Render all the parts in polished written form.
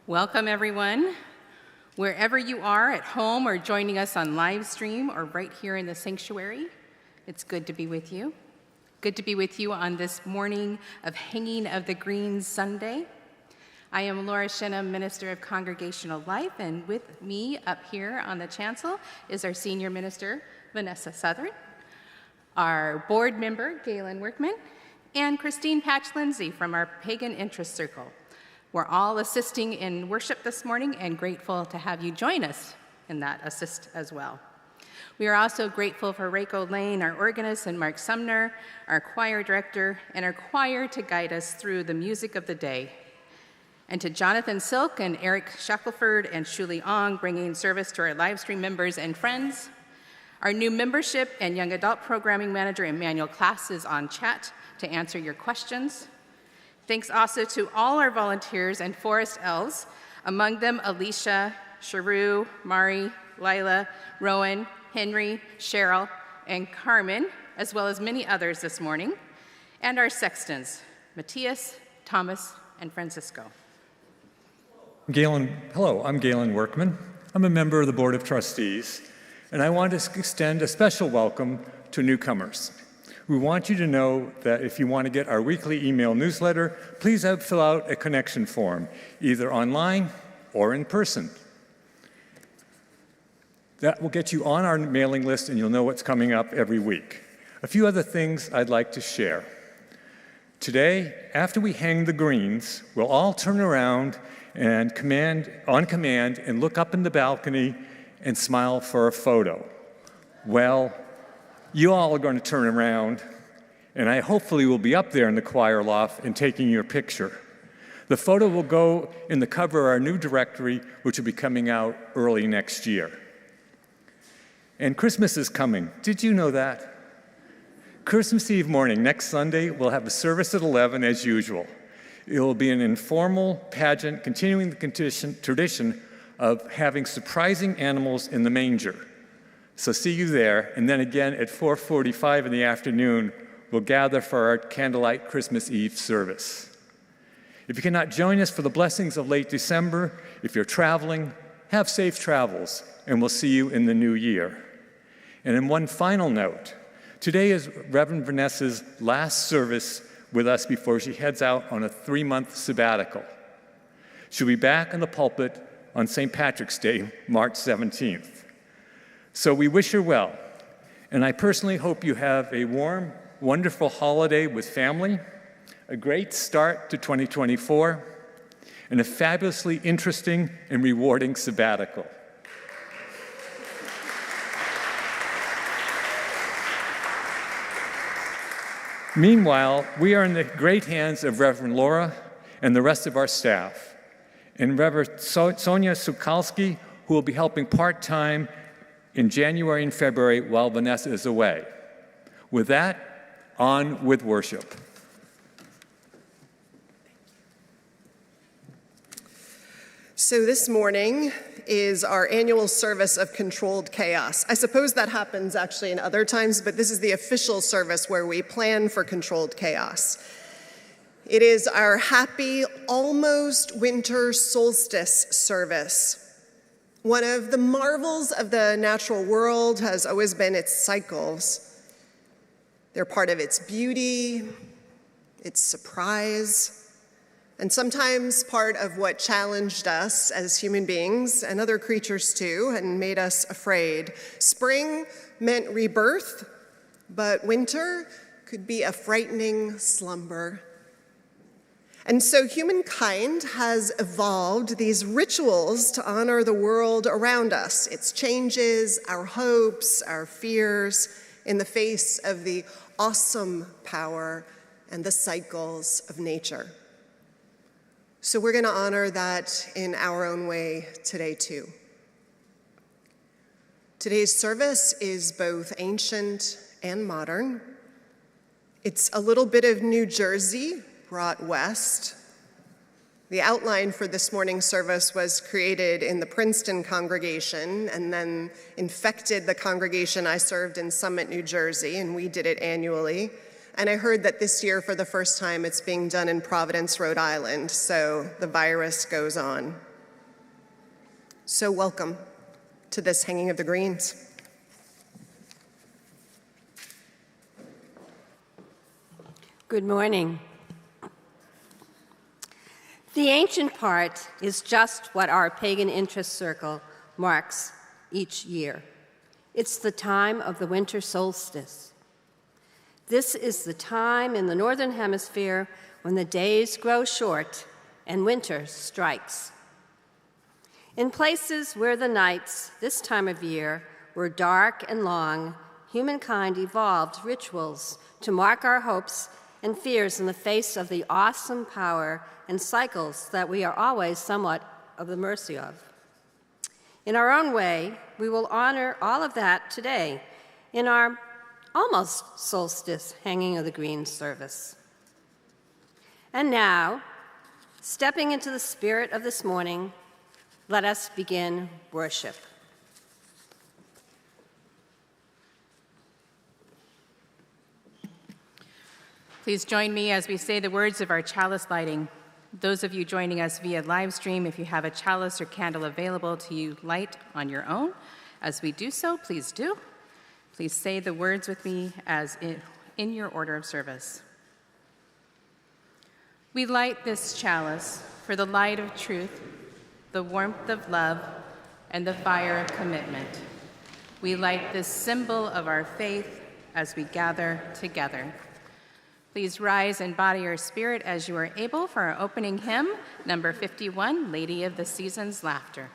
Welcome, everyone. Wherever you are, at home or joining us on live stream or right here in the sanctuary, it's good to be with you. Good to be with you on this morning of Hanging of the Green Sunday. I am Laura Shennum, Minister of Congregational Life, and with me up here on the chancel is our Senior Minister, Vanessa Southern, our board member, Galen Workman, and Christine Patch-Lindsay from our Pagan Interest Circle. We're all assisting in worship this morning and grateful to have you join us in that assist as well. We are also grateful for Reiko Lane, our organist, and Mark Sumner, our choir director, and our choir to guide us through the music of the day. And to Jonathan Silk and Eric Shackelford and Shuli Ong bringing service to our live stream members and friends. Our new membership and young adult programming manager, Emmanuel Klass, is on chat to answer your questions. Thanks also to all our volunteers and forest elves, among them Alicia, Sharu, Mari, Lila, Rowan, Henry, Cheryl, and Carmen, as well as many others this morning, and our sextons, Matthias, Thomas, and Francisco. Hello, I'm Galen Workman. I'm a member of the Board of Trustees, and I want to extend a special welcome to newcomers. We want you to know that if you want to get our weekly email newsletter, please fill out a connection form, either online or in person. That will get you on our mailing list and you'll know what's coming up every week. A few other things I'd like to share. Today, after we hang the greens, we'll all turn around and on command and look up in the balcony and smile for a photo. Well, you all are going to turn around, and I hopefully will be up there in the choir loft and taking your picture. The photo will go in the cover of our new directory, which will be coming out early next year. And Christmas is coming. Did you know that? Christmas Eve morning, next Sunday, we'll have a service at 11 as usual. It will be an informal pageant continuing the tradition of having surprising animals in the manger. So see you there, and then again at 4:45 in the afternoon, we'll gather for our candlelight Christmas Eve service. If you cannot join us for the blessings of late December, if you're traveling, have safe travels, and we'll see you in the new year. And in one final note, today is Reverend Vanessa's last service with us before she heads out on a 3-month sabbatical. She'll be back in the pulpit on St. Patrick's Day, March 17th. So we wish her well, and I personally hope you have a warm, wonderful holiday with family, a great start to 2024, and a fabulously interesting and rewarding sabbatical. Meanwhile, we are in the great hands of Reverend Laura and the rest of our staff, and Reverend Sonia Sukalski, who will be helping part-time in January and February while Vanessa is away. With that, on with worship. So this morning is our annual service of controlled chaos. I suppose that happens actually in other times, but this is the official service where we plan for controlled chaos. It is our happy, almost winter solstice service. One of the marvels of the natural world has always been its cycles. They're part of its beauty, its surprise, and sometimes part of what challenged us as human beings and other creatures too, and made us afraid. Spring meant rebirth, but winter could be a frightening slumber. And so humankind has evolved these rituals to honor the world around us, its changes, our hopes, our fears, in the face of the awesome power and the cycles of nature. So we're going to honor that in our own way today too. Today's service is both ancient and modern. It's a little bit of New Jersey brought west. The outline for this morning's service was created in the Princeton congregation and then infected the congregation I served in Summit, New Jersey, and we did it annually. And I heard that this year, for the first time, it's being done in Providence, Rhode Island, so the virus goes on. So welcome to this hanging of the greens. Good morning. The ancient part is just what our pagan interest circle marks each year. It's the time of the winter solstice. This is the time in the Northern Hemisphere when the days grow short and winter strikes. In places where the nights this time of year were dark and long, humankind evolved rituals to mark our hopes and fears in the face of the awesome power and cycles that we are always somewhat of the mercy of. In our own way, we will honor all of that today in our almost solstice hanging of the greens service. And now, stepping into the spirit of this morning, let us begin worship. Please join me as we say the words of our chalice lighting. Those of you joining us via live stream, if you have a chalice or candle available to you light on your own, as we do so, please do. Please say the words with me as in your order of service. We light this chalice for the light of truth, the warmth of love, and the fire of commitment. We light this symbol of our faith as we gather together. Please rise and body your spirit as you are able for our opening hymn, number 51, Lady of the Season's Laughter.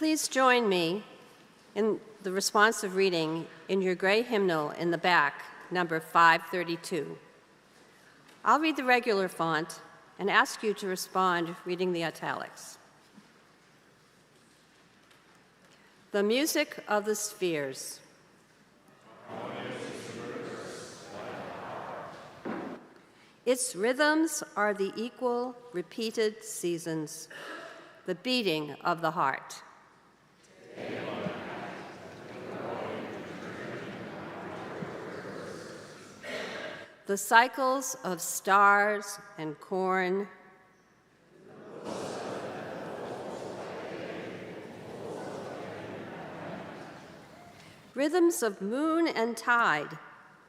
Please join me in the responsive reading in your gray hymnal in the back number 532. I'll read the regular font and ask you to respond reading the italics. The music of the spheres. Its rhythms are the equal, repeated seasons, the beating of the heart. The cycles of stars and corn, rhythms of moon and tide,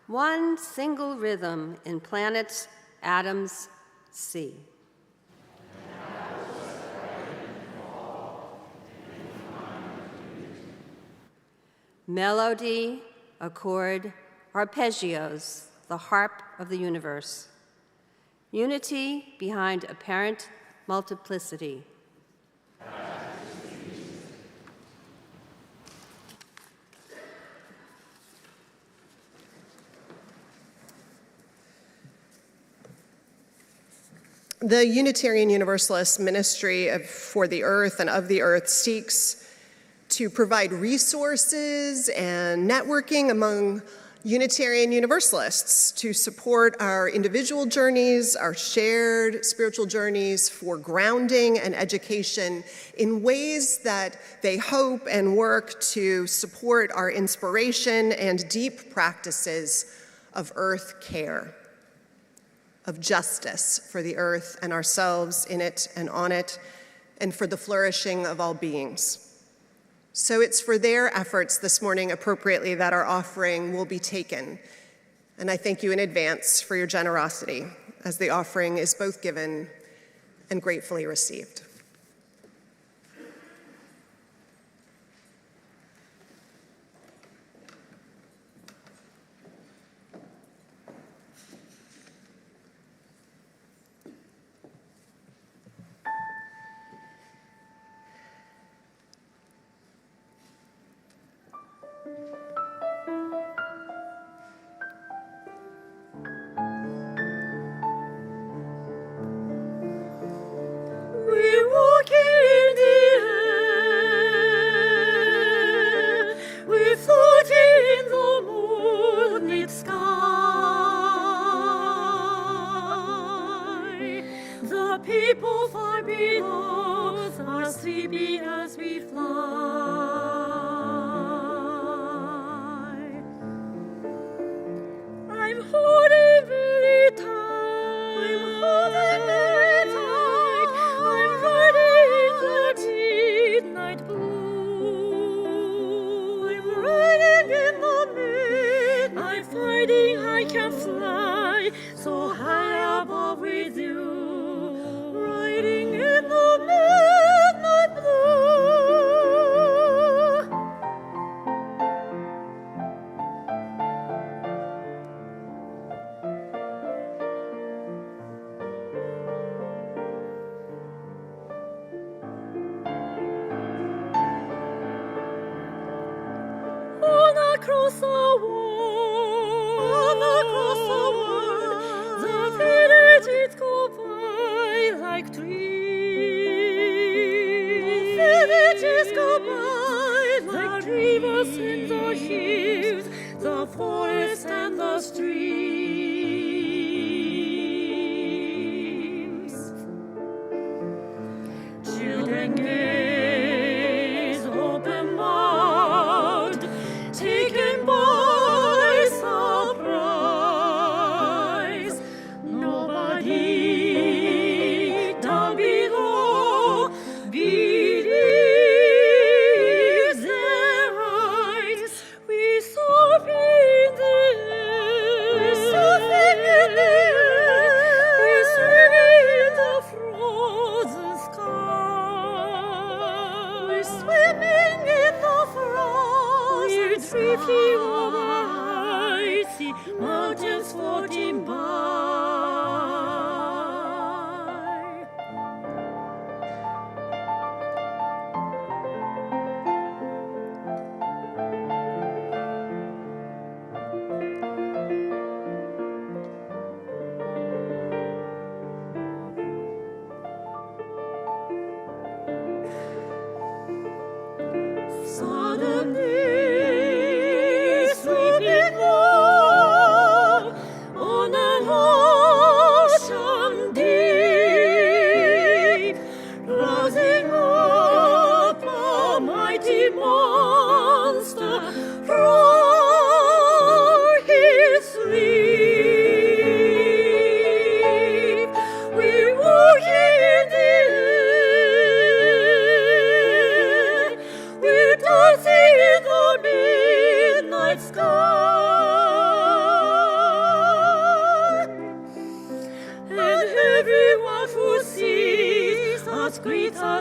one single rhythm in planets, atoms, sea. Melody, accord, arpeggios, the harp of the universe. Unity behind apparent multiplicity. The Unitarian Universalist ministry for the earth and of the earth seeks to provide resources and networking among Unitarian Universalists to support our individual journeys, our shared spiritual journeys for grounding and education in ways that they hope and work to support our inspiration and deep practices of earth care, of justice for the earth and ourselves in it and on it, and for the flourishing of all beings. So it's for their efforts this morning appropriately that our offering will be taken. And I thank you in advance for your generosity as the offering is both given and gratefully received.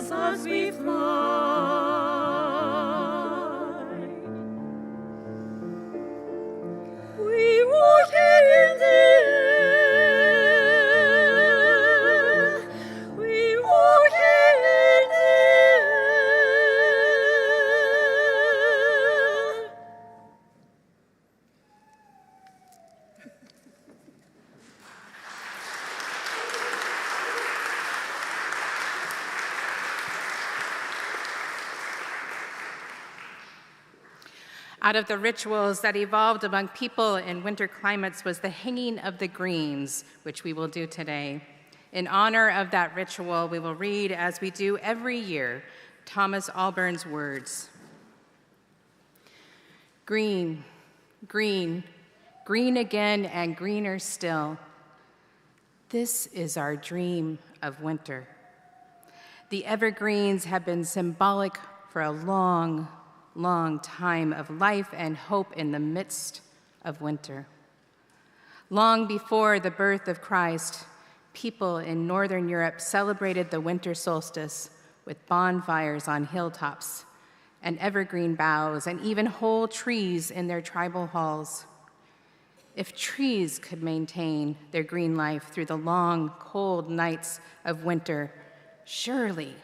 As we fly, we walk in the air, we walk in the air. Out of the rituals that evolved among people in winter climates was the hanging of the greens, which we will do today. In honor of that ritual, we will read, as we do every year, Thomas Alburn's words. Green, green, green again and greener still. This is our dream of winter. The evergreens have been symbolic for a long time of life and hope in the midst of winter. Long before the birth of Christ, people in Northern Europe celebrated the winter solstice with bonfires on hilltops and evergreen boughs and even whole trees in their tribal halls. If trees could maintain their green life through the long, cold nights of winter, surely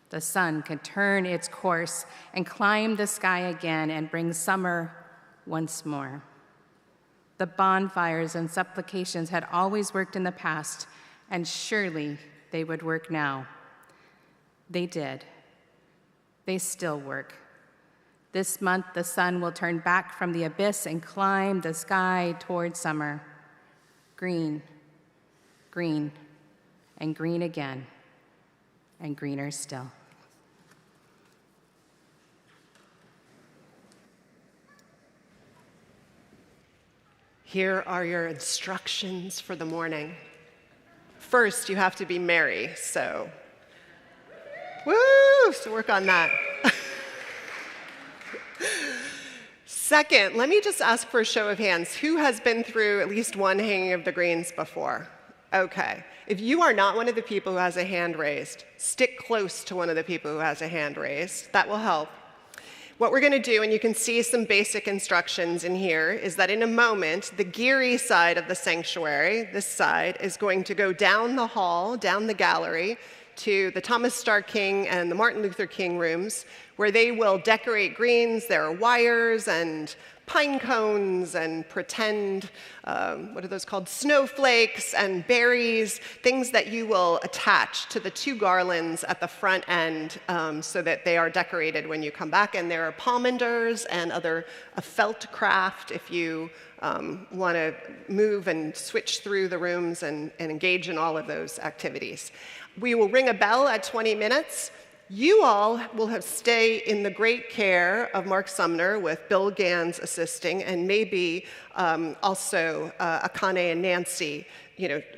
the sun could turn its course and climb the sky again and bring summer once more. The bonfires and supplications had always worked in the past, and surely they would work now. They did. They still work. This month, the sun will turn back from the abyss and climb the sky toward summer. Green, green, and green again, and greener still. Here are your instructions for the morning. First, you have to be merry, so work on that. Second, let me just ask for a show of hands. Who has been through at least one hanging of the greens before? Okay. If you are not one of the people who has a hand raised, stick close to one of the people who has a hand raised. That will help. What we're going to do, and you can see some basic instructions in here, is that in a moment, the Geary side of the sanctuary, this side, is going to go down the hall, down the gallery, to the Thomas Starr King and the Martin Luther King rooms, where they will decorate greens. There are wires and pine cones and pretend, what are those called, snowflakes and berries, things that you will attach to the two garlands at the front end so that they are decorated when you come back. And there are pomanders and other felt craft if you want to move and switch through the rooms and engage in all of those activities. We will ring a bell at 20 minutes. You all will have stay in the great care of Mark Sumner with Bill Ganz assisting, and maybe also Akane and Nancy,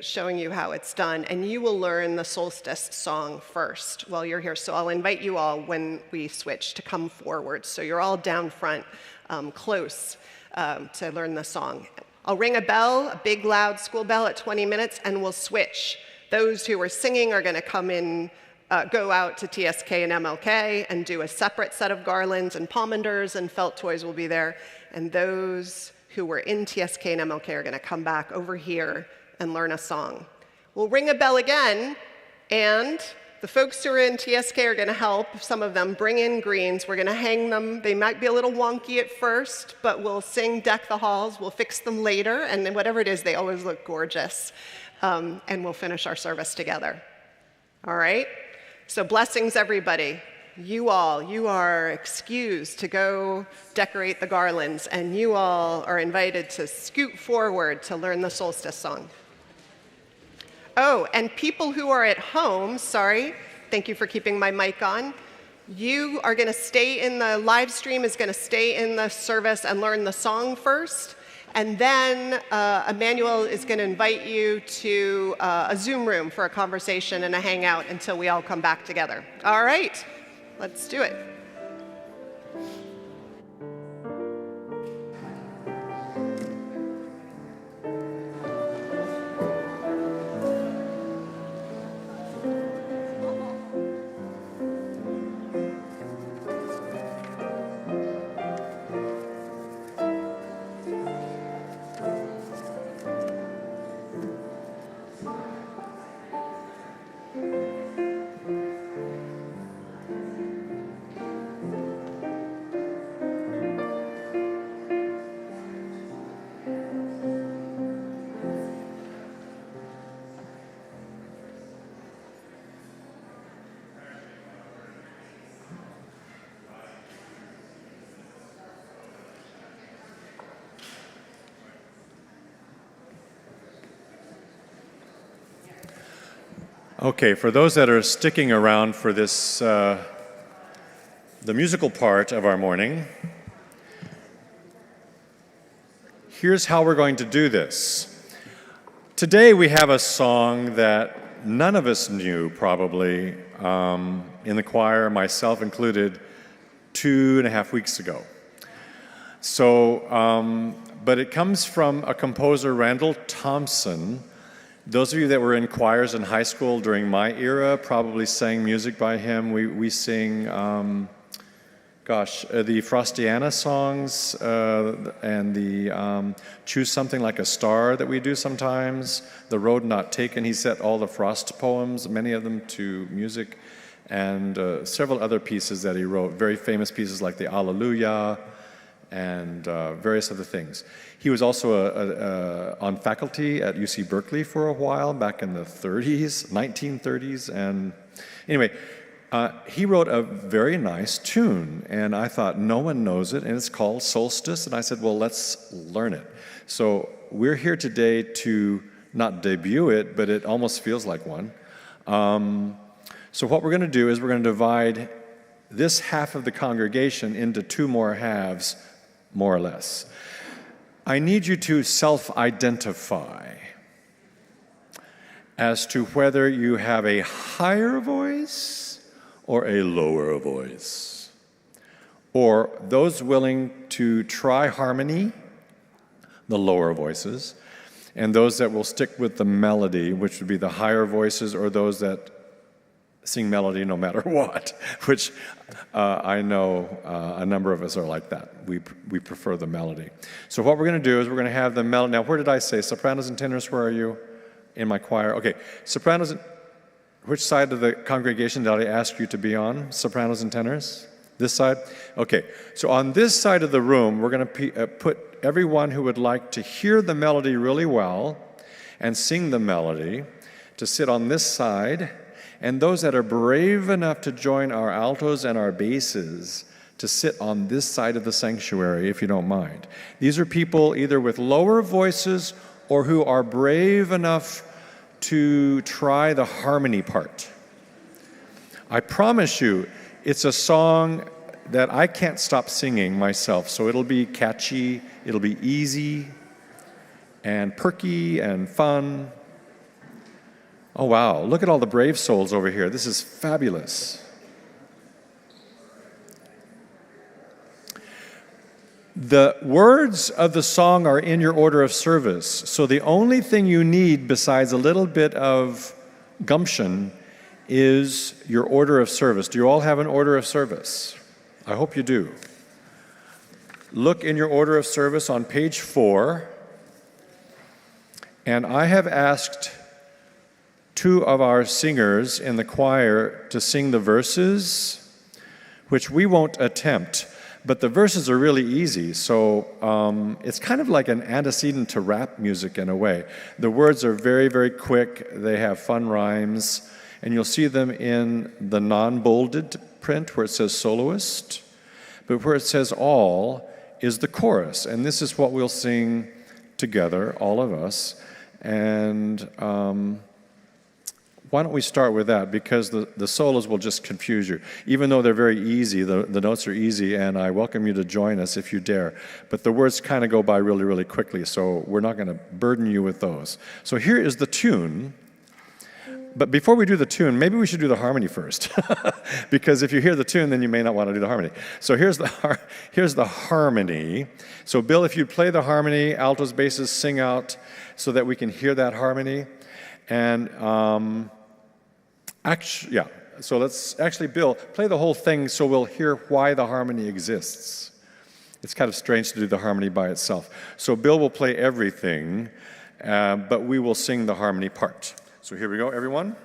showing you how it's done. And you will learn the solstice song first while you're here. So I'll invite you all when we switch to come forward. So you're all down front, close to learn the song. I'll ring a bell, a big loud school bell at 20 minutes, and we'll switch. Those who are singing are going to come in, go out to TSK and MLK and do a separate set of garlands, and pomanders and felt toys will be there. And those who were in TSK and MLK are going to come back over here and learn a song. We'll ring a bell again, and the folks who are in TSK are going to help, some of them, bring in greens. We're going to hang them. They might be a little wonky at first, but we'll sing Deck the Halls. We'll fix them later, and then whatever it is, they always look gorgeous. And we'll finish our service together. All right? So blessings, everybody. you are excused to go decorate the garlands, and you all are invited to scoot forward to learn the solstice song. Oh, and people who are at home, sorry, thank you for keeping my mic on. You are going to stay in the live stream, is going to stay in the service and learn the song first. And then Emmanuel is going to invite you to a Zoom room for a conversation and a hangout until we all come back together. All right, let's do it. Okay, for those that are sticking around for this, the musical part of our morning, here's how we're going to do this. Today we have a song that none of us knew probably in the choir, myself included, 2.5 weeks ago. So, but it comes from a composer, Randall Thompson. Those of you that were in choirs in high school during my era probably sang music by him. We sing, the Frostiana songs and the Choose Something Like a Star that we do sometimes, The Road Not Taken. He set all the Frost poems, many of them to music, and several other pieces that he wrote, very famous pieces like the Alleluia and various other things. He was also on faculty at UC Berkeley for a while, back in the 1930s. And anyway, he wrote a very nice tune, and I thought, no one knows it, and it's called Solstice. And I said, well, let's learn it. So we're here today to not debut it, but it almost feels like one. So what we're going to do is we're going to divide this half of the congregation into two more halves, more or less. I need you to self-identify as to whether you have a higher voice or a lower voice. Or those willing to try harmony, the lower voices, and those that will stick with the melody, which would be the higher voices, or those that sing melody no matter what, which I know a number of us are like that. We prefer the melody. So what we're going to do is we're going to have the melody. Now, where did I say? Sopranos and tenors, where are you? In my choir. Okay, sopranos and... Which side of the congregation did I ask you to be on? Sopranos and tenors? This side? Okay, so on this side of the room, we're going to put everyone who would like to hear the melody really well and sing the melody to sit on this side, and those that are brave enough to join our altos and our basses to sit on this side of the sanctuary, if you don't mind. These are people either with lower voices or who are brave enough to try the harmony part. I promise you, it's a song that I can't stop singing myself, so it'll be catchy, it'll be easy, and perky and fun. Oh wow, look at all the brave souls over here. This is fabulous. The words of the song are in your order of service, so the only thing you need besides a little bit of gumption is your order of service. Do you all have an order of service? I hope you do. Look in your order of service on page 4, and I have asked 2 of our singers in the choir to sing the verses, which we won't attempt, but the verses are really easy, so it's kind of like an antecedent to rap music in a way. The words are very, very quick, they have fun rhymes, and you'll see them in the non-bolded print where it says soloist, but where it says all is the chorus, and this is what we'll sing together, all of us. And why don't we start with that, because the solos will just confuse you. Even though they're very easy, the notes are easy, and I welcome you to join us if you dare. But the words kind of go by really, really quickly, so we're not going to burden you with those. So here is the tune. But before we do the tune, maybe we should do the harmony first. Because if you hear the tune, then you may not want to do the harmony. So here's the harmony. So Bill, if you'd play the harmony, altos, basses, sing out so that we can hear that harmony. And so let's actually, Bill, play the whole thing so we'll hear why the harmony exists. It's kind of strange to do the harmony by itself. So Bill will play everything, but we will sing the harmony part. So here we go, everyone.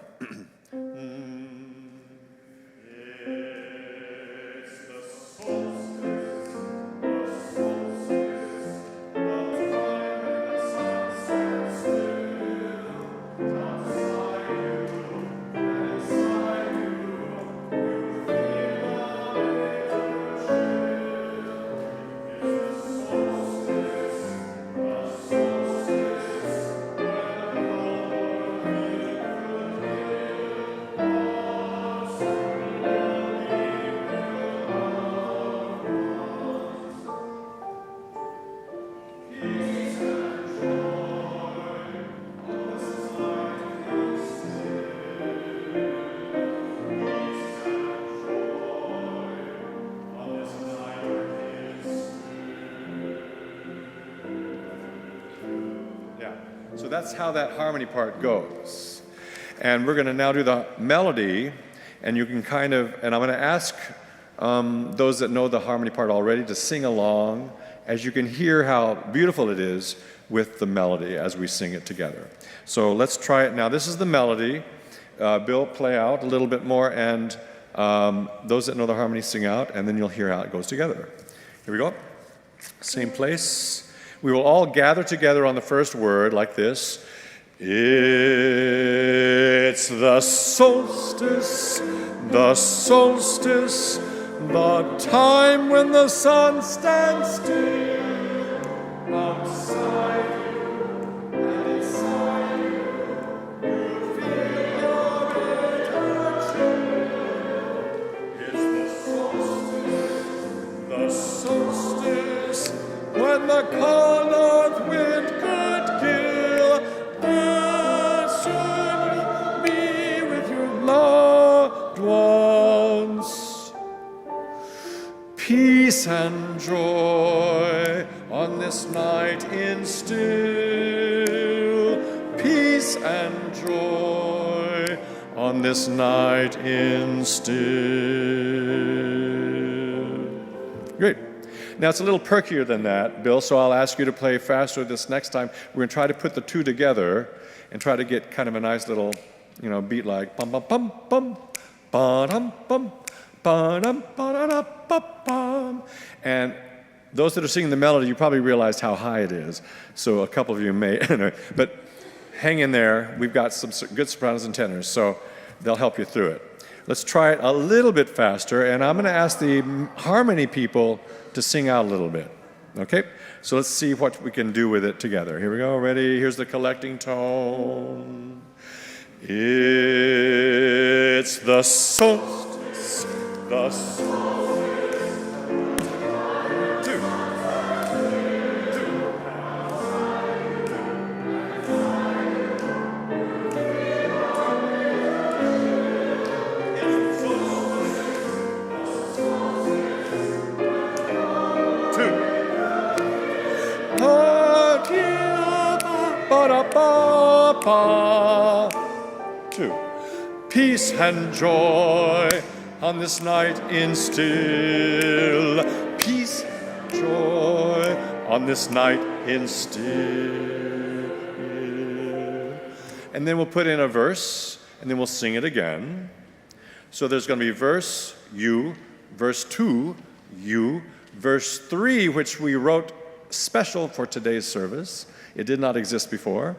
So that's how that harmony part goes. And we're going to now do the melody, and you can and I'm going to ask those that know the harmony part already to sing along, as you can hear how beautiful it is with the melody as we sing it together. So let's try it now. This is the melody. Bill, play out a little bit more, and those that know the harmony sing out, and then you'll hear how it goes together. Here we go. Same place. We will all gather together on the first word like this. It's the solstice, the solstice, the time when the sun stands still outside you and inside you. You feel it chill. It's the solstice, when the cold north wind could kill. There should be with your loved ones. Peace and joy on this night in still. Peace and joy on this night in still. Great. Now, it's a little perkier than that, Bill, so I'll ask you to play faster this next time. We're going to try to put the two together and try to get kind of a nice little, beat like bum bum bum bum ba-dum bum ba-dum ba-da-da ba-bum. And those that are singing the melody, you probably realized how high it is. So a couple of you may, but hang in there. We've got some good sopranos and tenors, so they'll help you through it. Let's try it a little bit faster, and I'm going to ask the harmony people to sing out a little bit. Okay? So let's see what we can do with it together. Here we go. Ready? Here's the collecting tone. It's the solstice, the solstice. Two. Peace and joy on this night in still. Peace and joy on this night in still. And then we'll put in a verse, and then we'll sing it again. So there's going to be verse, you, verse 2, you, verse 3, which we wrote special for today's service. It did not exist before.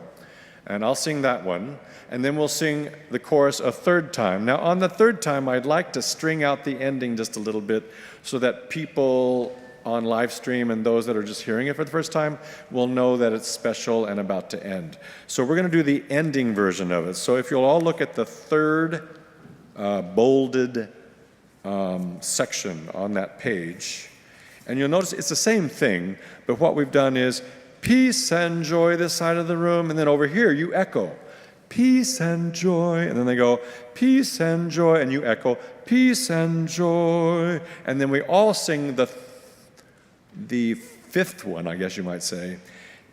And I'll sing that one, and then we'll sing the chorus a third time. Now, on the third time, I'd like to string out the ending just a little bit so that people on live stream and those that are just hearing it for the first time will know that it's special and about to end. So we're going to do the ending version of it. So if you'll all look at the third bolded section on that page, and you'll notice it's the same thing, but what we've done is peace and joy this side of the room, and then over here you echo peace and joy, and then they go peace and joy, and you echo peace and joy, and then we all sing the fifth one, I guess you might say,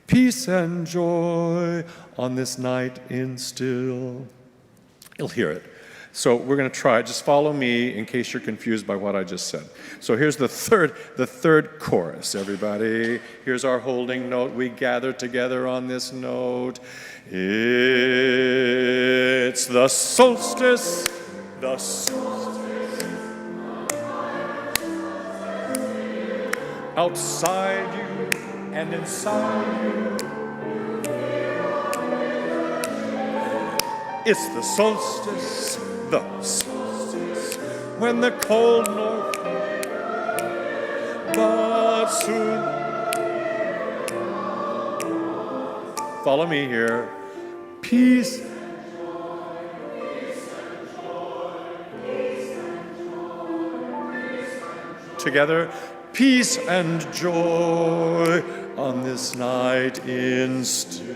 peace and joy on this night in still. You'll hear it. So we're going to try it. Just follow me in case you're confused by what I just said. So here's the third chorus, everybody. Here's our holding note. We gather together on this note. It's the solstice, the solstice. Outside you and inside you. It's the solstice, when the cold north, but soon. Follow me here. Peace. Together, peace and joy on this night in still.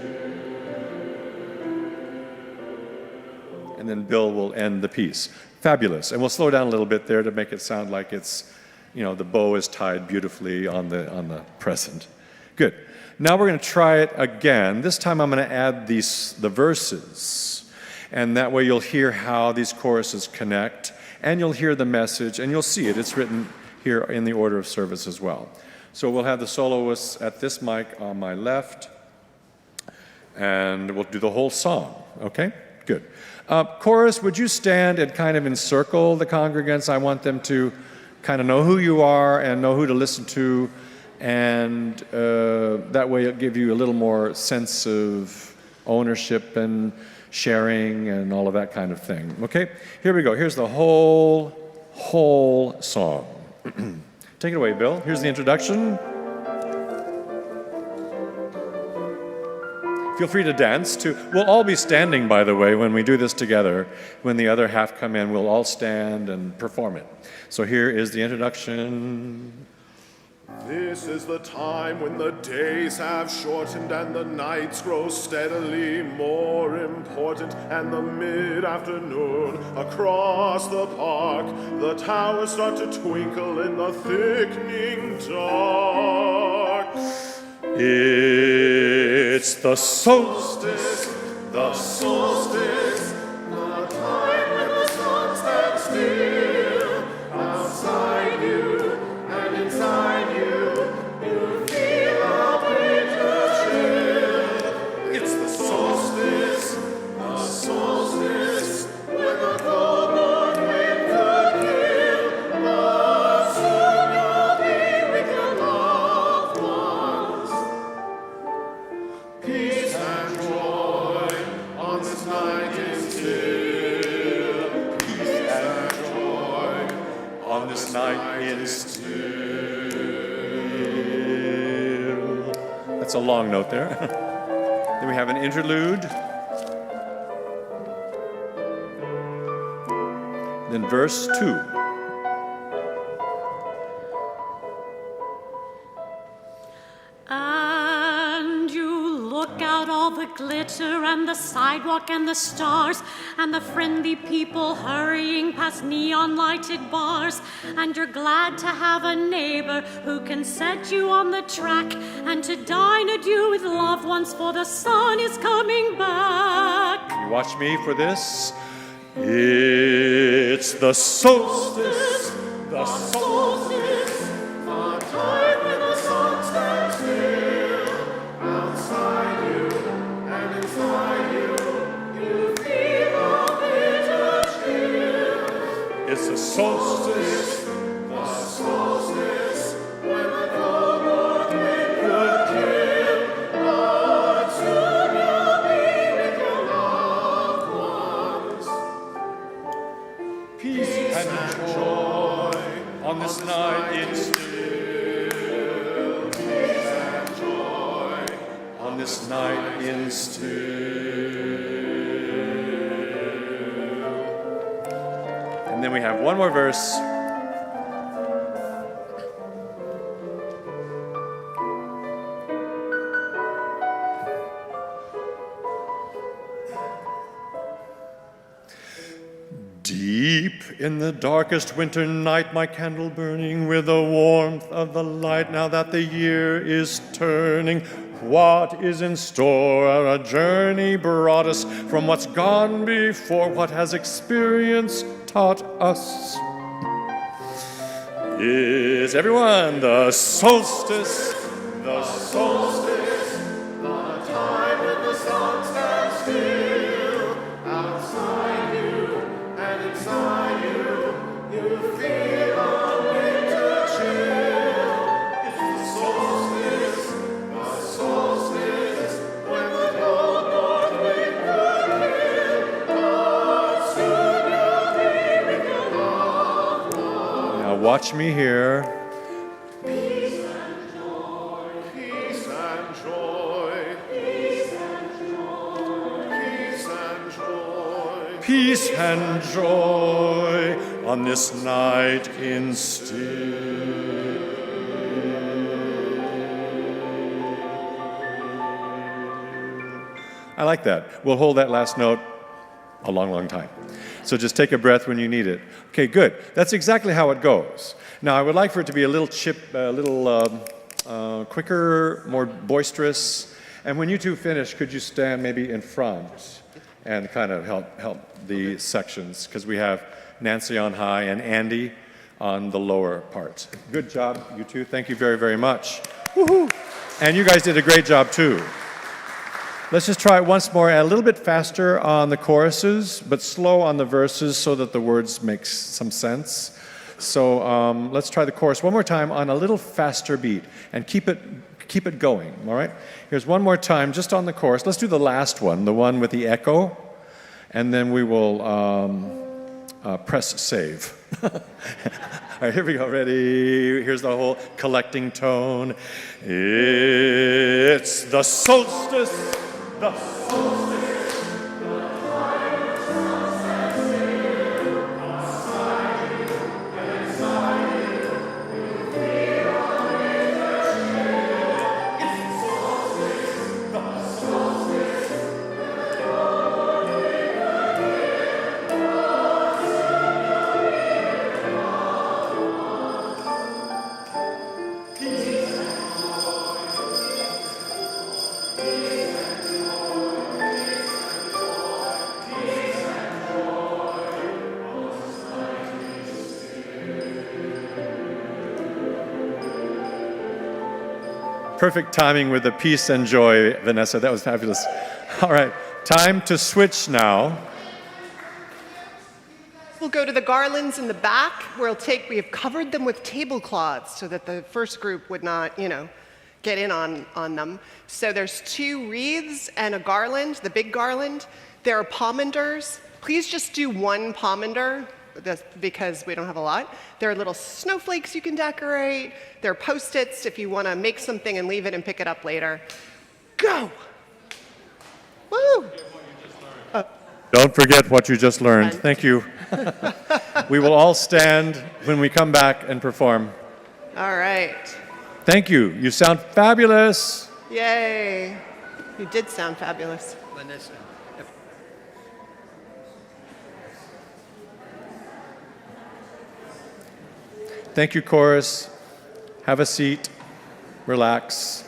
And then Bill will end the piece. Fabulous. And we'll slow down a little bit there to make it sound like it's, the bow is tied beautifully on the present. Good. Now we're going to try it again. This time I'm going to add the verses. And that way you'll hear how these choruses connect, and you'll hear the message, and you'll see it. It's written here in the order of service as well. So we'll have the soloists at this mic on my left, and we'll do the whole song, okay? Good. Chorus, would you stand and kind of encircle the congregants? I want them to kind of know who you are and know who to listen to, and that way it'll give you a little more sense of ownership and sharing and all of that kind of thing. Okay, here we go. Here's the whole song. Take it away, Bill. Here's the introduction. Feel free to dance too. We'll all be standing, by the way, when we do this together. When the other half come in, we'll all stand and perform it. So here is the introduction. This is the time when the days have shortened and the nights grow steadily more important, and the mid-afternoon across the park, the towers start to twinkle in the thickening dark. It's the solstice, the solstice, the time when the sun stands still. Outside you and inside you, you feel a winter chill. It's the solstice, when the cold north wind could kill. But soon you'll be with your loved ones. Peace and joy on this night is still. Peace and joy on this night in still. That's a long note there. Then we have an interlude. Then verse 2. And you look out all the glitter and the sidewalk and the stars and the friendly people hurrying past neon-lighted bars, and you're glad to have a neighbor who can set you on the track and to dine at you with loved ones, for the sun is coming back. You watch me for this. It's the solstice, the solstice, the time when the sun stands still. Outside you and inside you, you feel a bitter chill. It's the solstice, when the cold north wind could kill. But soon you'll be with on this night in still peace and joy, on this night in still. And then we have one more verse. Deep in the darkest winter night, my candle burning with the warmth of the light, now that the year is turning, what is in store? Our journey brought us from what's gone before, what has experience taught us. Is everyone the solstice, the solstice, The time when the sun stands still outside you and inside you, you feel a winter chill. It's the solstice, when the cold north wind could kill. But soon you'll be with your loved one. Now watch me here. Peace and joy, peace and joy, peace and joy, peace and joy. Peace and joy on this night in still. I like that. We'll hold that last note a long, long time. So just take a breath when you need it. Okay, good. That's exactly how it goes. Now, I would like for it to be a little quicker, more boisterous. And when you two finish, could you stand maybe in front and kind of help the sections? Because we have Nancy on high and Andy on the lower part. Good job, you two. Thank you very, very much. Woohoo! And you guys did a great job, too. Let's just try it once more, a little bit faster on the choruses, but slow on the verses so that the words make some sense. So let's try the chorus one more time on a little faster beat and keep it going, all right? Here's one more time just on the chorus. Let's do the last one, the one with the echo, and then we will press save. All right, here we go, ready? Here's the whole collecting tone. It's the solstice, the solstice. Perfect timing with the peace and joy, Vanessa. That was fabulous. All right, time to switch now. We'll go to the garlands in the back where we have covered them with tablecloths so that the first group would not, get in on them. So there's 2 wreaths and a garland, the big garland. There are pomanders. Please just do 1 pomander because we don't have a lot. There are little snowflakes you can decorate. There are Post-its if you want to make something and leave it and pick it up later. Go! Woo! Don't forget what you just learned. Thank you. We will all stand when we come back and perform. All right. Thank you. You sound fabulous. Yay. You did sound fabulous. Vanessa. Thank you, chorus. Have a seat. Relax.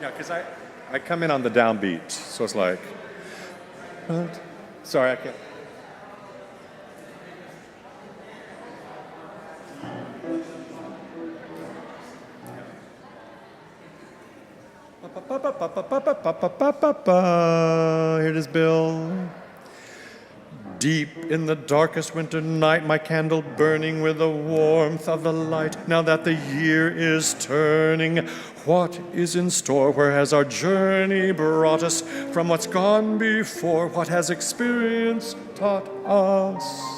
Yeah, because I come in on the downbeat. So it's like, sorry, I can't. Here it is, Bill. Deep in the darkest winter night, my candle burning with the warmth of the light. Now that the year is turning, what is in store? Where has our journey brought us? From what's gone before, what has experience taught us?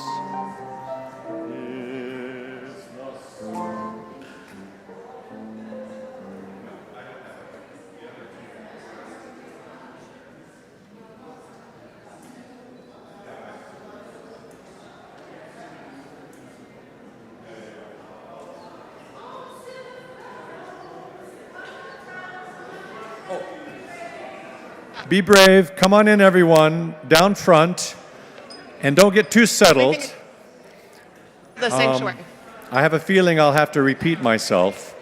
Be brave. Come on in, everyone, down front, and don't get too settled. The sanctuary. I have a feeling I'll have to repeat myself.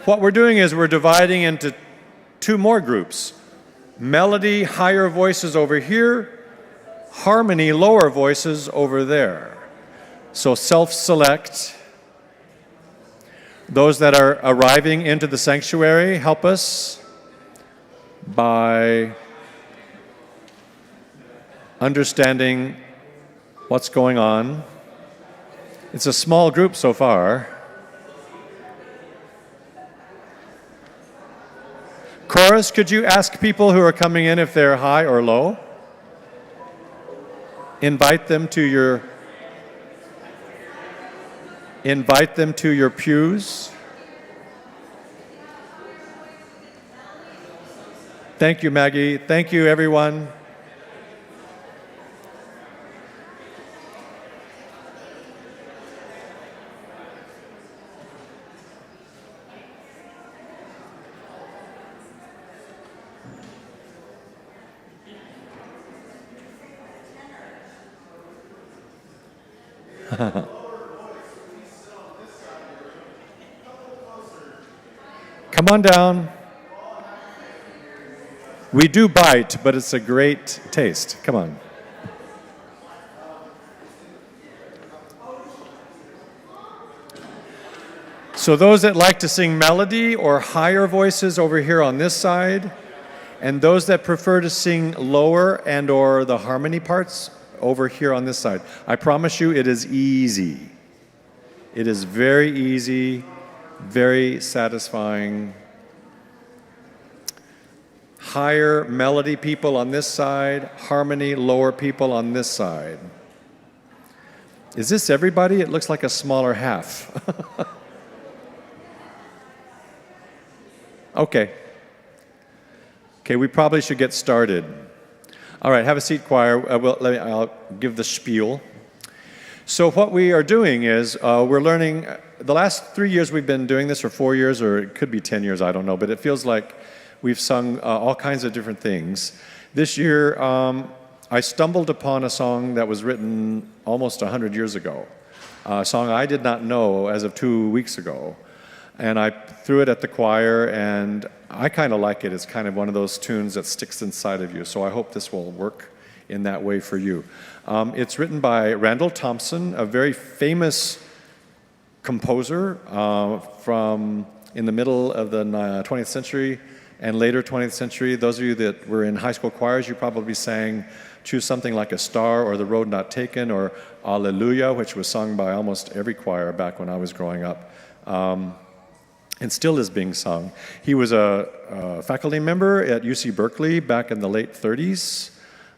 What we're doing is we're dividing into two more groups. Melody, higher voices over here. Harmony, lower voices over there. So self-select. Those that are arriving into the sanctuary, help us by understanding what's going on. It's a small group so far. Chorus, could you ask people who are coming in if they're high or low? Invite them to your pews. Thank you, Maggie. Thank you, everyone. Come on down. We do bite, but it's a great taste. Come on. So those that like to sing melody or higher voices over here on this side, and those that prefer to sing lower and or the harmony parts over here on this side. I promise you it is easy. It is very easy, very satisfying. Higher melody people on this side, harmony, lower people on this side. Is this everybody? It looks like a smaller half. Okay, we probably should get started. All right, have a seat, choir. I'll give the spiel. So what we are doing is we're learning, the last 3 years we've been doing this, or 4 years, or it could be 10 years, I don't know, but it feels like we've sung all kinds of different things. This year, I stumbled upon a song that was written almost 100 years ago, a song I did not know as of 2 weeks ago. And I threw it at the choir, and I kind of like it. It's kind of one of those tunes that sticks inside of you, so I hope this will work in that way for you. It's written by Randall Thompson, a very famous composer from in the middle of the 20th century and later 20th century. Those of you that were in high school choirs, you probably sang Choose Something Like a Star or The Road Not Taken or Alleluia, which was sung by almost every choir back when I was growing up. And still is being sung. He was a faculty member at UC Berkeley back in the late 30s.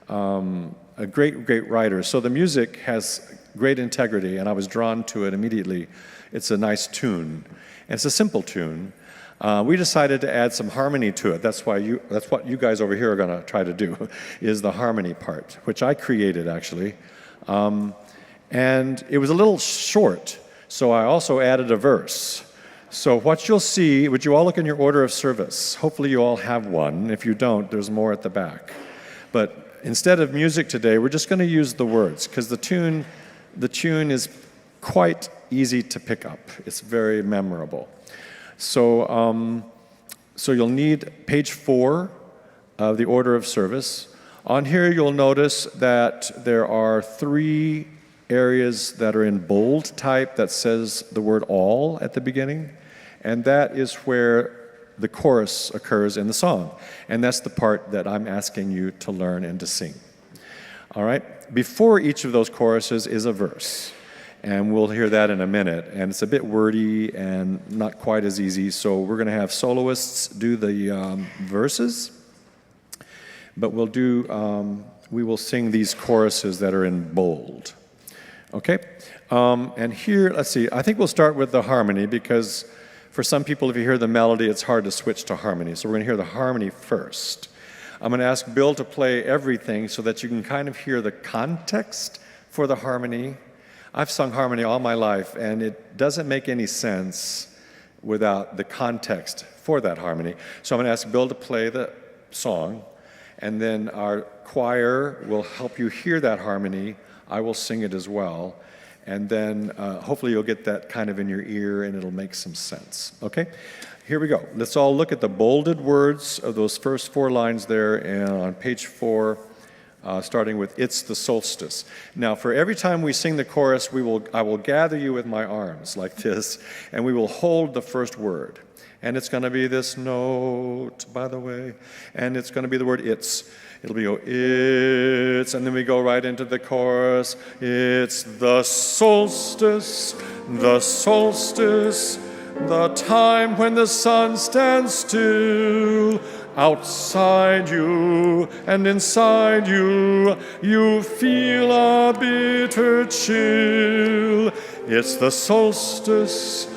A great writer. So the music has great integrity, and I was drawn to it immediately. It's a nice tune, and it's a simple tune. We decided to add some harmony to it. That's what you guys over here are going to try to do, is the harmony part, which I created actually. And it was a little short, so I also added a verse. So what you'll see, would you all look in your order of service? Hopefully you all have one. If you don't, there's more at the back. But instead of music today, we're just going to use the words, because the tune is quite easy to pick up. It's very memorable. So you'll need page 4 of the order of service. On here, you'll notice that there are 3 areas that are in bold type that says the word all at the beginning, and that is where the chorus occurs in the song. And that's the part that I'm asking you to learn and to sing. All right? Before each of those choruses is a verse, and we'll hear that in a minute. And it's a bit wordy and not quite as easy, so we're going to have soloists do the verses, but we will sing these choruses that are in bold. Okay? And here, let's see, I think we'll start with the harmony, because for some people, if you hear the melody, it's hard to switch to harmony. So we're going to hear the harmony first. I'm going to ask Bill to play everything so that you can kind of hear the context for the harmony. I've sung harmony all my life, and it doesn't make any sense without the context for that harmony. So I'm going to ask Bill to play the song, and then our choir will help you hear that harmony. I will sing it as well. And then hopefully you'll get that kind of in your ear and it'll make some sense. Okay? Here we go. Let's all look at the bolded words of those first 4 lines there, and on page 4, starting with "It's the solstice." Now, for every time we sing the chorus, I will gather you with my arms like this, and we will hold the first word. And it's going to be this note, by the way, and it's going to be the word "it's." It'll be "it's," and then we go right into the chorus. It's the solstice, the solstice, the time when the sun stands still. Outside you and inside you, you feel a bitter chill. It's the solstice,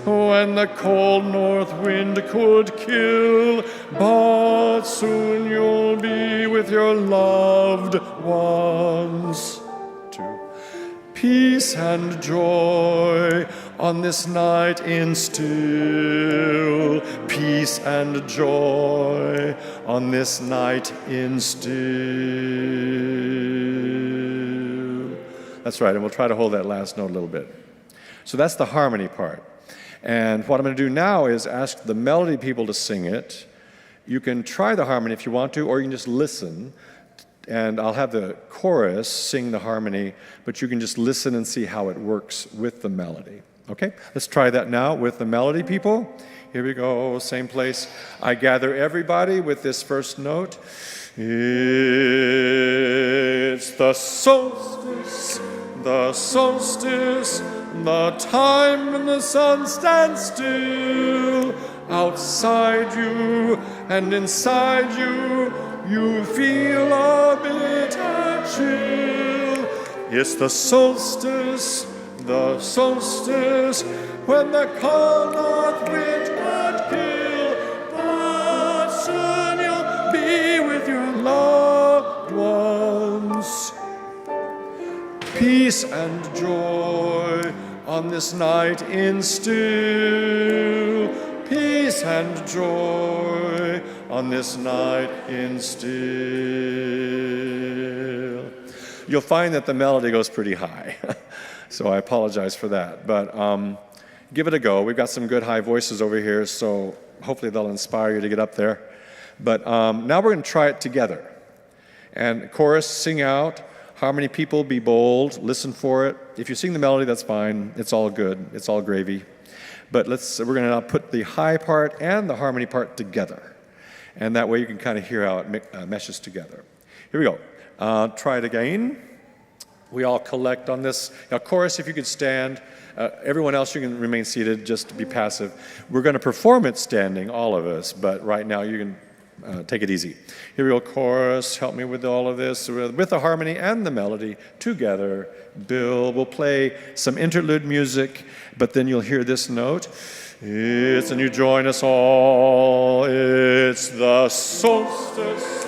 when the cold north wind could kill. But soon you'll be with your loved ones. 2. Peace and joy on this night in still. Peace and joy on this night in still. That's right, and we'll try to hold that last note a little bit. So that's the harmony part. And what I'm going to do now is ask the melody people to sing it. You can try the harmony if you want to, or you can just listen. And I'll have the chorus sing the harmony, but you can just listen and see how it works with the melody. Okay? Let's try that now with the melody people. Here we go, same place. I gather everybody with this first note. It's the solstice, the solstice, the time when the sun stands still. Outside you and inside you, you feel a bitter chill. It's the solstice, when the cold north wind could kill. But soon you'll be with your loved ones. Peace and joy on this night in still. Peace and joy on this night in still. You'll find that the melody goes pretty high, so I apologize for that. But give it a go. We've got some good high voices over here, so hopefully they'll inspire you to get up there. But now we're going to try it together. And chorus, sing out. Harmony people, be bold. Listen for it. If you sing the melody, that's fine. It's all good. It's all gravy. But we're going to now put the high part and the harmony part together. And that way you can kind of hear how it meshes together. Here we go. Try it again. We all collect on this. Now, chorus, if you could stand. Everyone else, you can remain seated, just be passive. We're going to perform it standing, all of us, but right now you can take it easy. Here we go, chorus, help me with all of this, with the harmony and the melody together. Bill will play some interlude music, but then you'll hear this note. And you join us all. It's the solstice.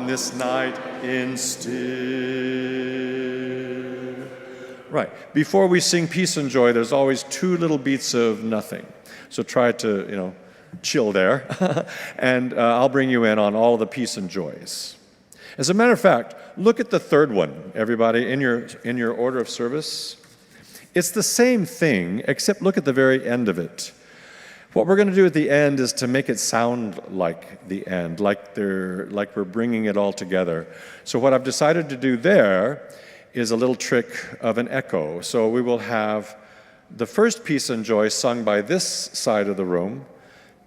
on this night in still. Right. Before we sing peace and joy, there's always two little beats of nothing. So try to, chill there. And I'll bring you in on all of the peace and joys. As a matter of fact, look at the third one, everybody, in your order of service. It's the same thing, except look at the very end of it. What we're going to do at the end is to make it sound like the end, like we're bringing it all together. So what I've decided to do there is a little trick of an echo. So we will have the first peace and joy sung by this side of the room.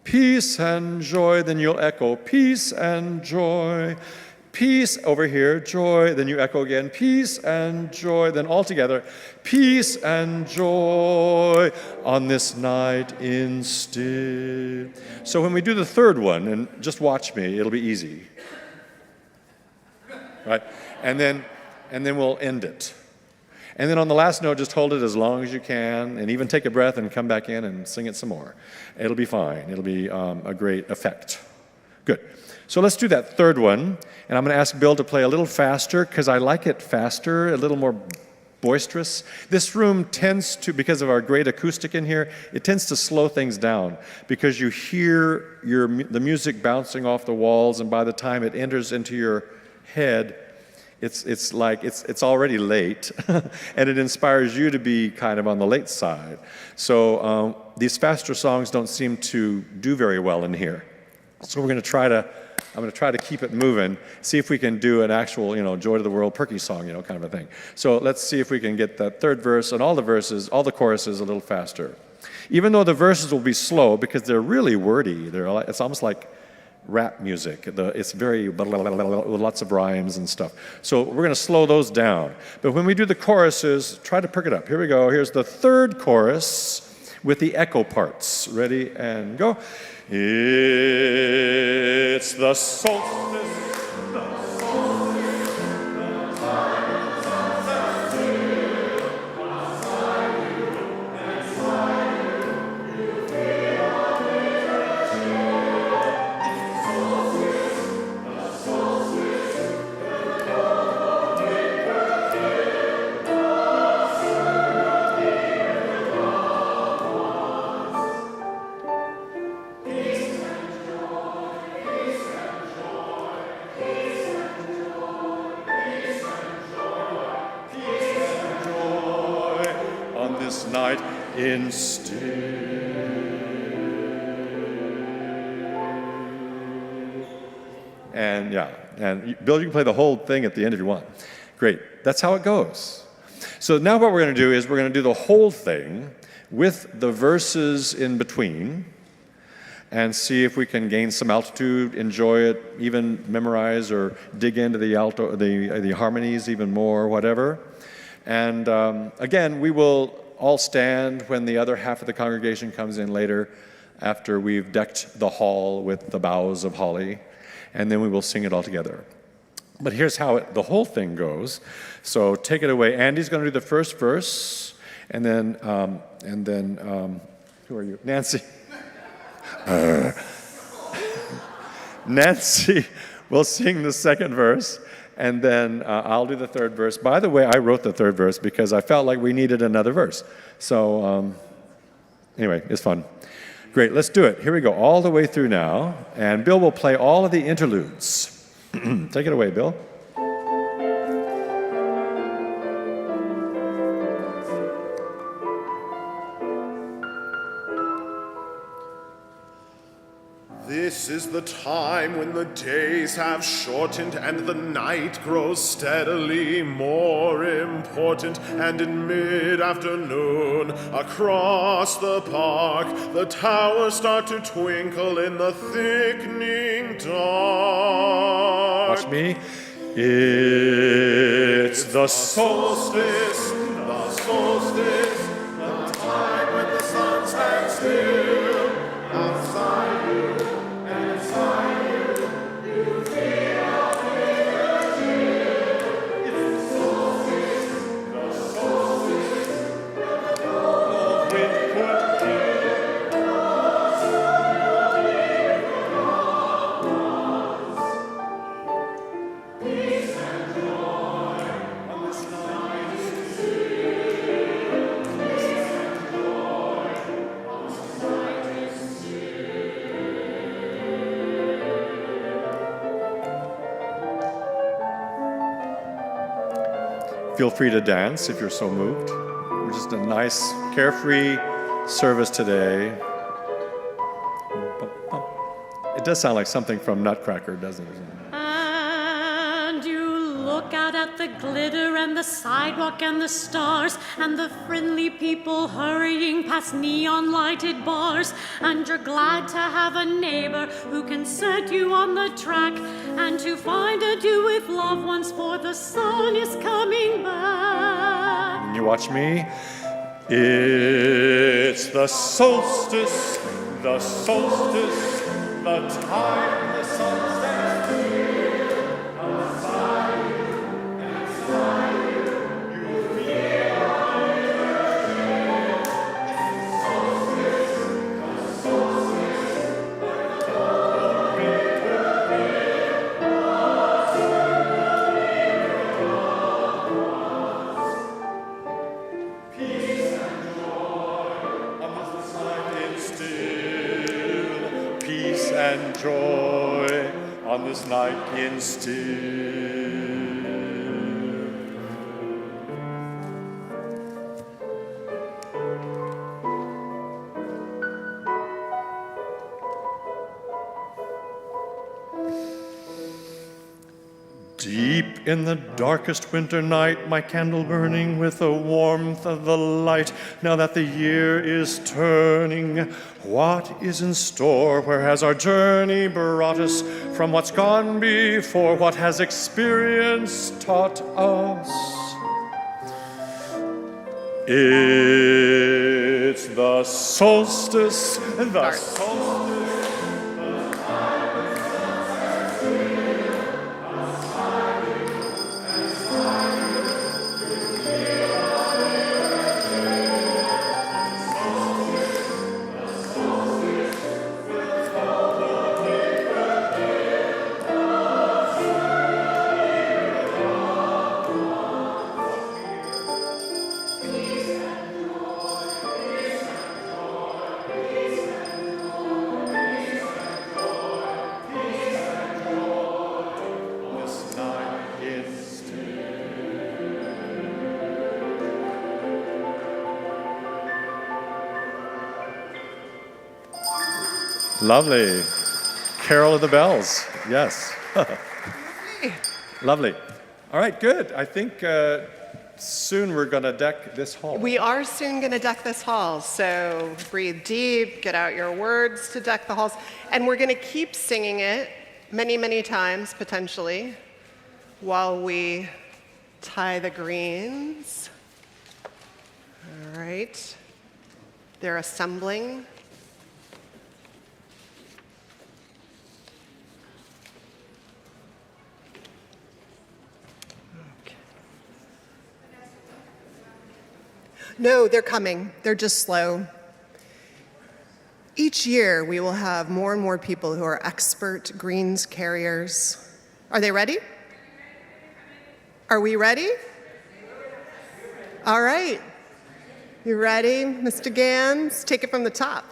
Peace and joy, then you'll echo, peace and joy. Peace over here, joy, then you echo again, peace and joy, then all together, peace and joy on this night in still. So when we do the third one, and just watch me, it'll be easy. Right? And then we'll end it. And then on the last note, just hold it as long as you can, and even take a breath and come back in and sing it some more. It'll be fine. It'll be a great effect. Good. So let's do that third one, and I'm going to ask Bill to play a little faster, because I like it faster, a little more boisterous. This room tends to, because of our great acoustic in here, it tends to slow things down, because you hear the music bouncing off the walls, and by the time it enters into your head, it's like it's already late, and it inspires you to be kind of on the late side. So these faster songs don't seem to do very well in here. So I'm going to try to keep it moving, see if we can do an actual, Joy to the World, Perky song, kind of a thing. So let's see if we can get that third verse and all the choruses a little faster. Even though the verses will be slow, because they're really wordy. It's almost like rap music. It's very with lots of rhymes and stuff. So we're going to slow those down. But when we do the choruses, try to perk it up. Here we go. Here's the third chorus with the echo parts. Ready and go. It's the solstice. Night in still. And Bill, you can play the whole thing at the end if you want. Great, that's how it goes. So now what we're going to do is we're going to do the whole thing with the verses in between and see if we can gain some altitude, enjoy it, even memorize or dig into the harmonies even more, whatever. And again, we will all stand when the other half of the congregation comes in later, after we've decked the hall with the boughs of holly, and then we will sing it all together. But here's how the whole thing goes. So take it away. Andy's going to do the first verse, and then who are you? Nancy. Nancy will sing the second verse. And then I'll do the third verse. By the way, I wrote the third verse because I felt like we needed another verse. So anyway, it's fun. Great, let's do it. Here we go, all the way through now. And Bill will play all of the interludes. Take it away, Bill. This is the time when the days have shortened and the night grows steadily more important. And in mid-afternoon, across the park, the towers start to twinkle in the thickening dark. Watch me. It's the solstice, the solstice, the time when the sun stands still outside you. Feel free to dance if you're so moved. We're just a nice, carefree service today. It does sound like something from Nutcracker, doesn't it? And you look out at the glitter and the sidewalk and the stars and the friendly people hurrying past neon lighted bars, and you're glad to have a neighbor who can set you on the track and to find a dew with loved ones, for the sun is coming back. You watch me. It's the solstice, the solstice, the time the sun stands still. Beside you and beside you, you feel the solstice, peace and joy on this night in still. Peace and joy on this night in still. Deep in the darkest winter night, my candle burning with the warmth of the light. Now that the year is turning, what is in store? Where has our journey brought us? From what's gone before, what has experience taught us? It's the solstice, the solstice. Lovely. Carol of the Bells. Yes. Lovely. All right, good. I think soon we're going to deck this hall. We are soon going to deck this hall, so breathe deep, get out your words to deck the halls, and we're going to keep singing it many, many times, potentially, while we tie the greens. All right. They're assembling. No, they're coming. They're just slow. Each year, we will have more and more people who are expert greens carriers. Are they ready? Are we ready? All right. You ready, Mr. Ganz? Take it from the top.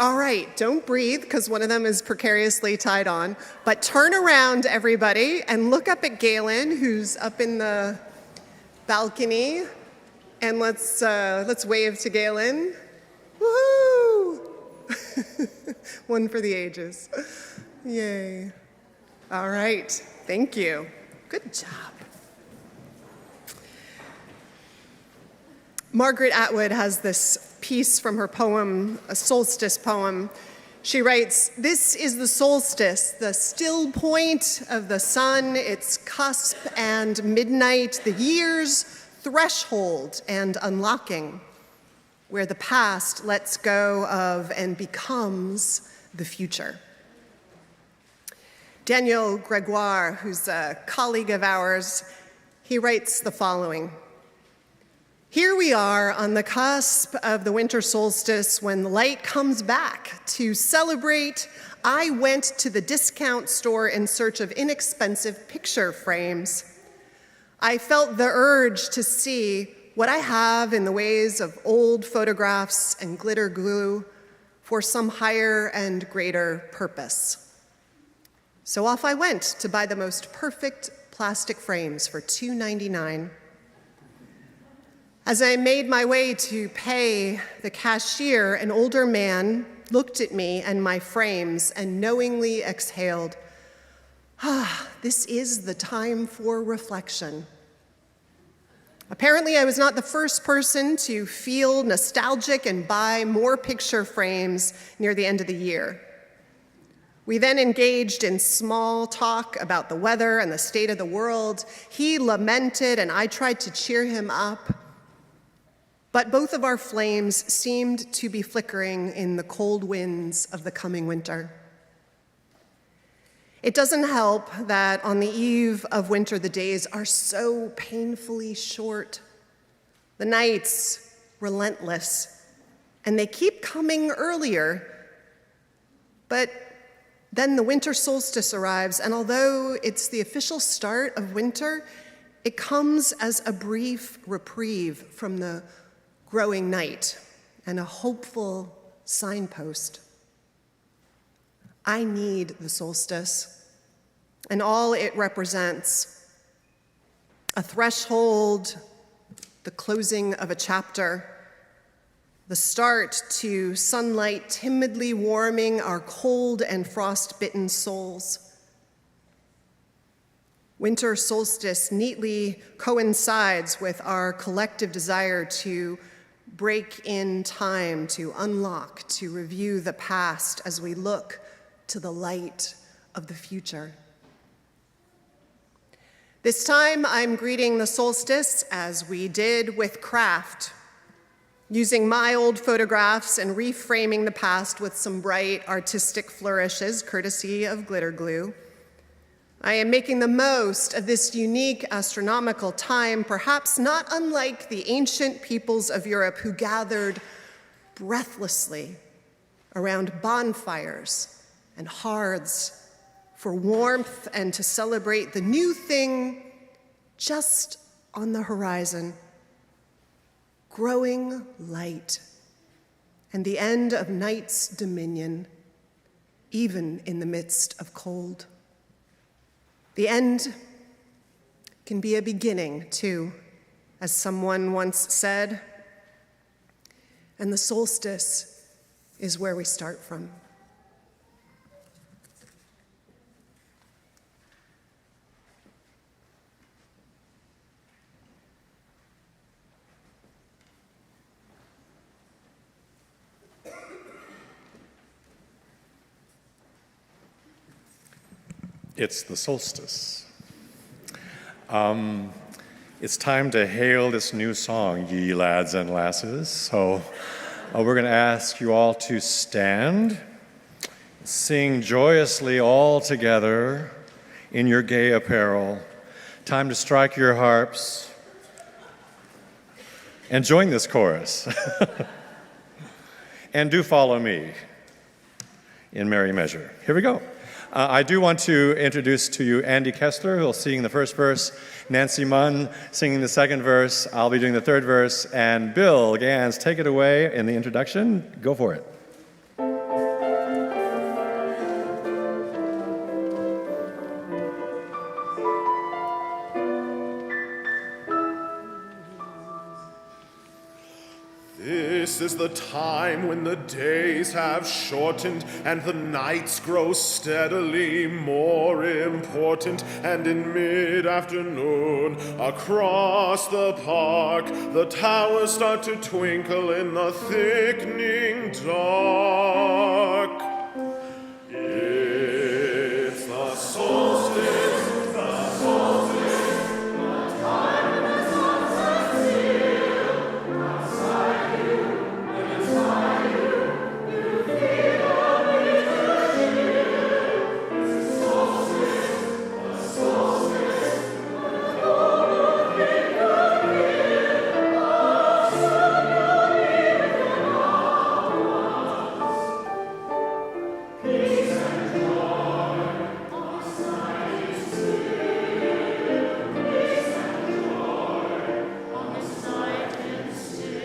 All right, don't breathe because one of them is precariously tied on. But turn around, everybody, and look up at Galen, who's up in the balcony. And let's wave to Galen. Woohoo! One for the ages. Yay. All right, thank you. Good job. Margaret Atwood has this piece from her poem, a solstice poem. She writes, "This is the solstice, the still point of the sun, its cusp and midnight, the year's threshold and unlocking, where the past lets go of and becomes the future." Daniel Gregoire, who's a colleague of ours, he writes the following: "Here we are on the cusp of the winter solstice when the light comes back. To celebrate, I went to the discount store in search of inexpensive picture frames. I felt the urge to see what I have in the ways of old photographs and glitter glue for some higher and greater purpose. So off I went to buy the most perfect plastic frames for $2.99. As I made my way to pay the cashier, an older man looked at me and my frames and knowingly exhaled, "Ah, this is the time for reflection." Apparently, I was not the first person to feel nostalgic and buy more picture frames near the end of the year. We then engaged in small talk about the weather and the state of the world. He lamented, and I tried to cheer him up. But both of our flames seemed to be flickering in the cold winds of the coming winter. It doesn't help that on the eve of winter, the days are so painfully short, the nights relentless, and they keep coming earlier. But then the winter solstice arrives, and although it's the official start of winter, it comes as a brief reprieve from the growing night and a hopeful signpost. I need the solstice and all it represents: a threshold, the closing of a chapter, the start to sunlight timidly warming our cold and frost-bitten souls. Winter solstice neatly coincides with our collective desire to break in time, to unlock, to review the past as we look to the light of the future. This time, I'm greeting the solstice as we did with craft, using my old photographs and reframing the past with some bright artistic flourishes, courtesy of glitter glue. I am making the most of this unique astronomical time, perhaps not unlike the ancient peoples of Europe who gathered breathlessly around bonfires and hearths for warmth and to celebrate the new thing just on the horizon: growing light and the end of night's dominion, even in the midst of cold. The end can be a beginning, too, as someone once said, and the solstice is where we start from. It's the solstice. It's time to hail this new song, ye lads and lasses. So we're going to ask you all to stand, sing joyously all together in your gay apparel. Time to strike your harps and join this chorus. And do follow me in merry measure. Here we go. I do want to introduce to you Andy Kessler, who will sing the first verse, Nancy Munn singing the second verse, I'll be doing the third verse, and Bill Ganz, take it away in the introduction. Go for it. This is the time when the days have shortened and the nights grow steadily more important. And in mid-afternoon, across the park, the towers start to twinkle in the thickening dark. It's the solstice, the solstice, the time when the sun sets still. Outside you and inside you, you feel a bitter chill. It's the solstice, the solstice, the cold of winter wind. Oh, soon you'll be within arms. Peace and joy on this night is still. Peace and joy on this night is still.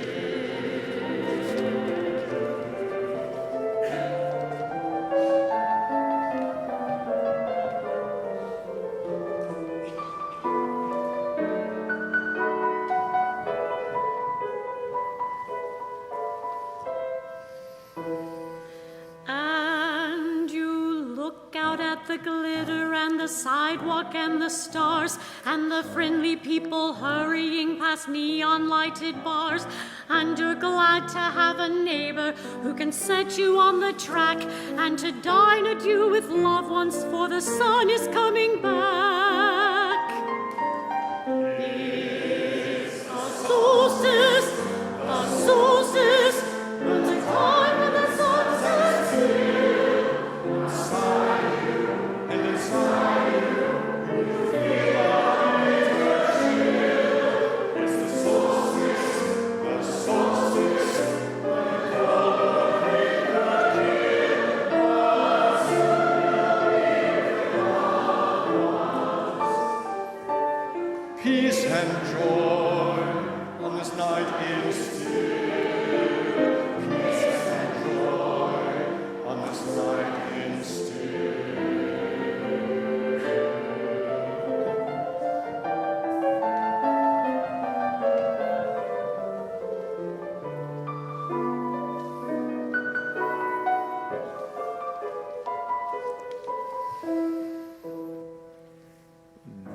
And you look out at the glitter and the sidewalk and the stars and the friendly people hurrying past neon-lighted bars. And you're glad to have a neighbor who can set you on the track and to dine at you with loved ones, for the sun is coming back. It's the solstice, when the time when the sun sets still. Inside you and inside you, you feel a bitter chill. It's the solstice, when the cold of winter chill. Oh, soon you'll be with Peace and joy on this night is still. Peace and joy on this night is still.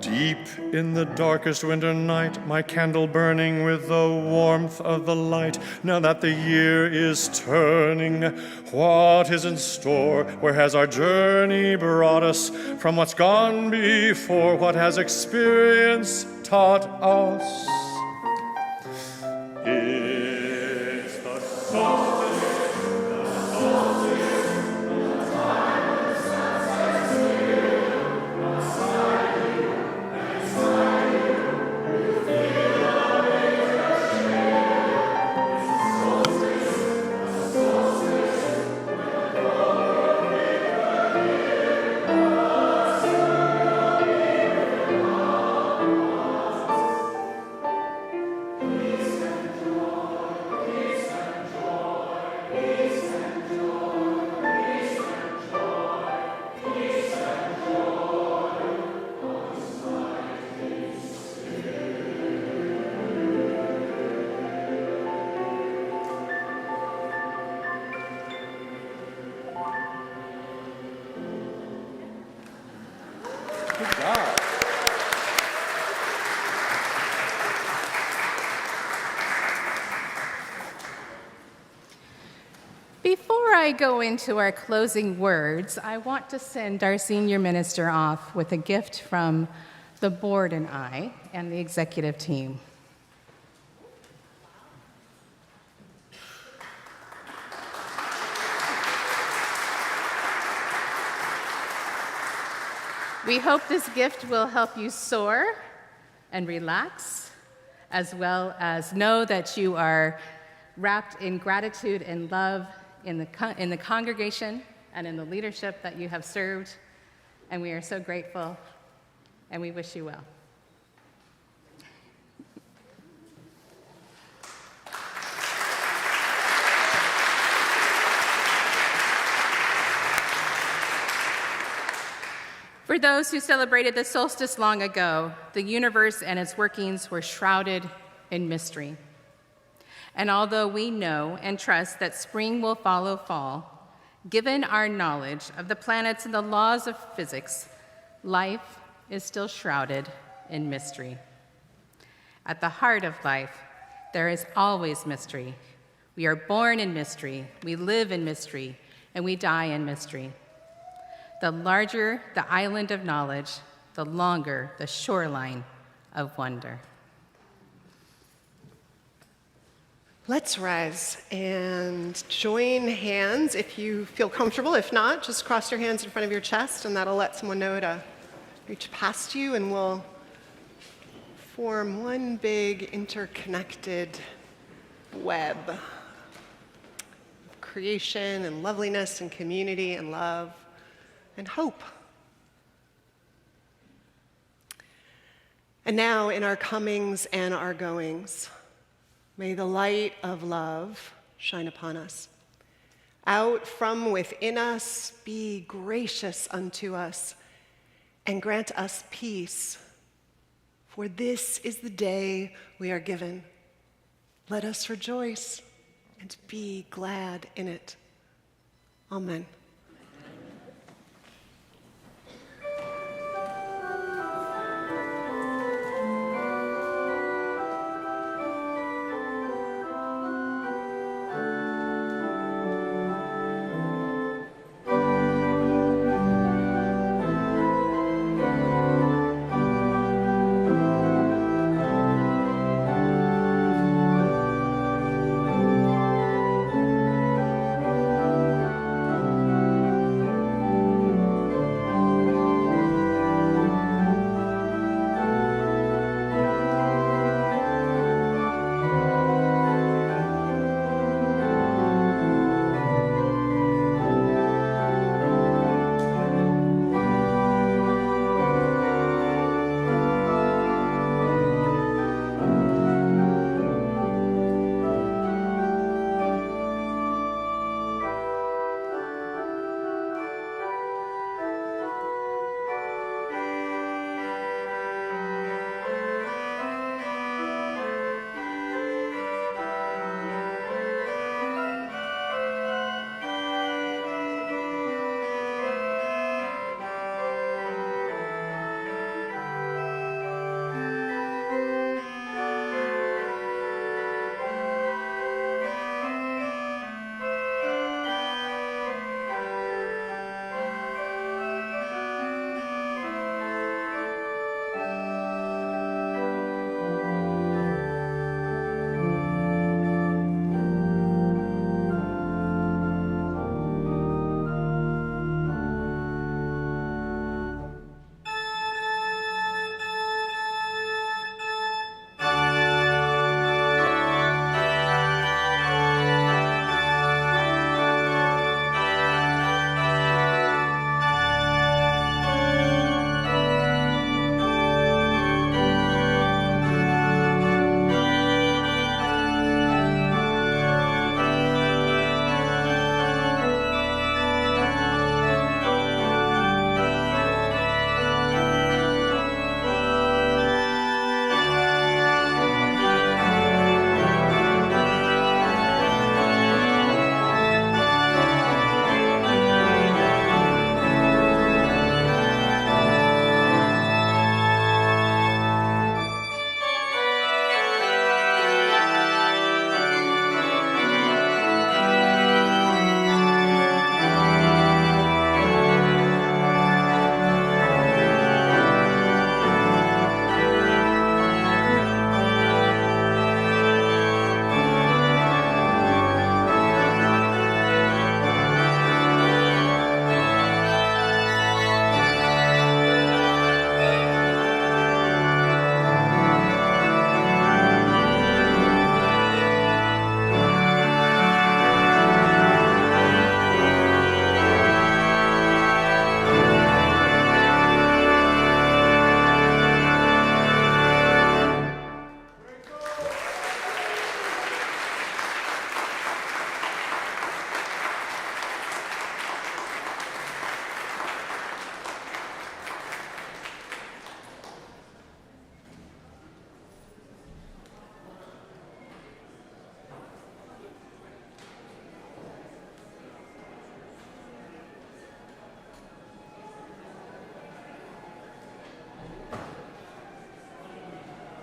Deep in the darkest winter night, my candle burning with the warmth of the light. Now that the year is turning, what is in store? Where has our journey brought us? From what's gone before, what has experience taught us? It's the solstice. Before I go into our closing words, I want to send our senior minister off with a gift from the board and I and the executive team. We hope this gift will help you soar and relax, as well as know that you are wrapped in gratitude and love in the congregation and in the leadership that you have served. And we are so grateful, and we wish you well. For those who celebrated the solstice long ago, the universe and its workings were shrouded in mystery. And although we know and trust that spring will follow fall, given our knowledge of the planets and the laws of physics, life is still shrouded in mystery. At the heart of life, there is always mystery. We are born in mystery, we live in mystery, and we die in mystery. The larger the island of knowledge, the longer the shoreline of wonder. Let's rise and join hands if you feel comfortable. If not, just cross your hands in front of your chest, and that'll let someone know to reach past you, and we'll form one big interconnected web of creation and loveliness and community and love and hope. And now, in our comings and our goings, may the light of love shine upon us. Out from within us, be gracious unto us, and grant us peace. For this is the day we are given. Let us rejoice and be glad in it. Amen.